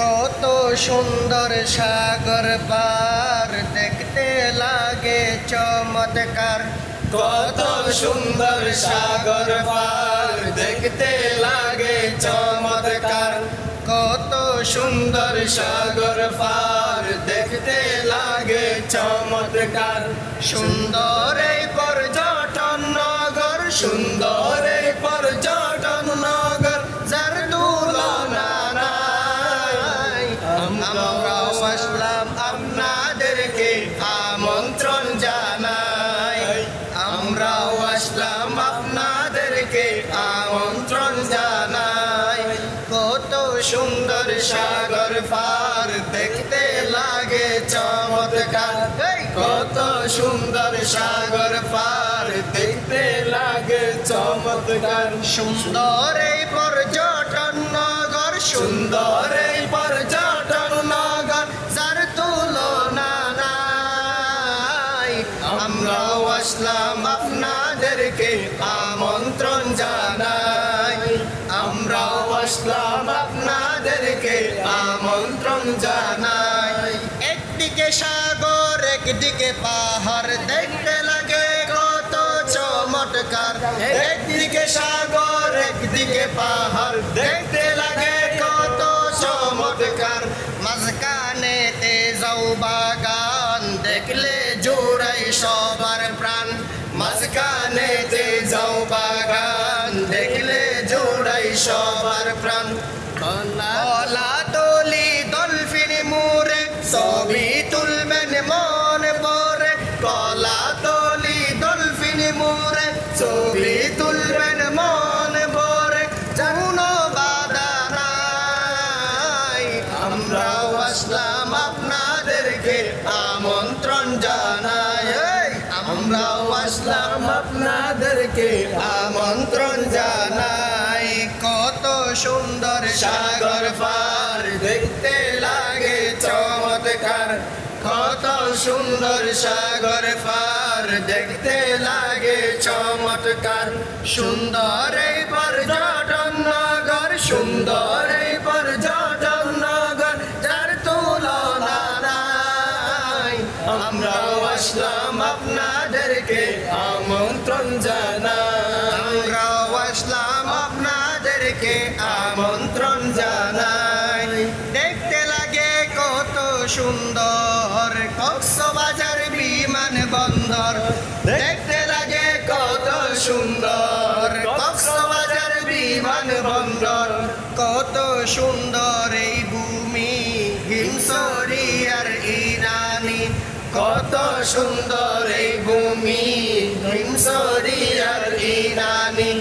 কত সুন্দর সাগর পার দেখতে লাগে চমৎকার। কত সুন্দর সাগর পার দেখতে লাগে চমৎকার। কত সুন্দর সাগর পার দেখতে লাগে চমৎকার। সুন্দর এই পর্যটন নগর, সুন্দর এই পর্যটন নগর, যার তুলনা নাই। আমরাও আসলাম আপনাদেরকে আমন্ত্রণ জানাই। আমরাও আসলাম আপনাদেরকে আমন্ত্রণ জানাই। কত সুন্দর সাগর পার দেখতে লাগে চমৎকার। কত সুন্দর সাগর পার দেখতে লাগে চমৎকার। সুন্দর এই পর্যটন নগর, সুন্দর এই পর্যটন নগর, যার তুলনা নাই। আমরাও আসলাম আপনাদেরকে আমন্ত্রণ জানাই। আমরাও আসলাম আপনাদেরকে আমন্ত্রণ জানাই। একদিকে সাগর একদিকে পাহাড় দেখতে লাগে কত চমৎকার। একদিকে সাগর একদিকে পাহাড় দেখতে লাগে কত চমৎকার। মাঝখানেতে যাও বাগান দেখলে জোড়াই সবার প্রাণ। মাঝখানেতে যাও বাগান দেখলে জোড়াই সবার প্রাণ। কলা তলি ডলফিন মোরে ছবি তুলবেন মন ভরে। কলা তলি ডলফিন মোরে ছবি তুলবেন মন ভরে। কোনো বাধা নাই। আমরাও আসলাম আপনাদেরকে আমন্ত্রণ জানাই। আমরাও আসলাম আপনাদেরকে আমন্ত্রণ জানাই। কত সুন্দর সাগর পার দেখতে লাগে চমৎকার। কত সুন্দর সাগর পার দেখতে লাগে চমৎকার। সুন্দর এই পর্যটন নগর, সুন্দর এই পর্যটন নগর, যার তুলনা নাই। আমরাও আসলাম আপনাদেরকে আমন্ত্রণ জানাই। আমরাও আসলাম আপনাদেরকে আমন্ত্রণ জানাই। দেখতে লাগে কত সুন্দর কক্সবাজার বিমানবন্দর। দেখতে লাগে কত সুন্দর কক্সবাজার বিমানবন্দর। কত সুন্দর এই ভূমি হিমছড়ি আর ইরানি। কত সুন্দর এই ভূমি হিমছড়ি আর ইরানি।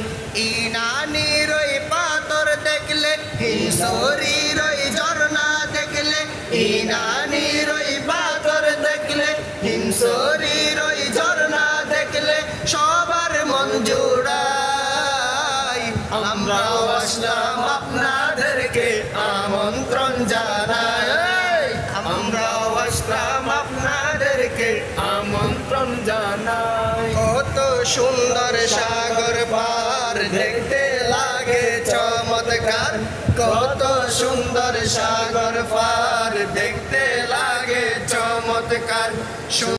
ইরানির ওই পাথর দেখলে, হিমছড়ির ওই ঝর্ণা দেখলে। ইরানির ওই পাথর দেখলে, হিমছড়ির ওই ঝর্ণা দেখলে সবার মন জুড়ায়। আমরাও আসলাম আপনাদেরকে আমন্ত্রণ জানাই। আমরাও আসলাম আপনাদেরকে আমন্ত্রণ জানাই। কত সুন্দর সাগর পার দেখতে লাগে চমৎকার। কত সুন্দর সাগর পার দেখতে লাগে চমৎকার।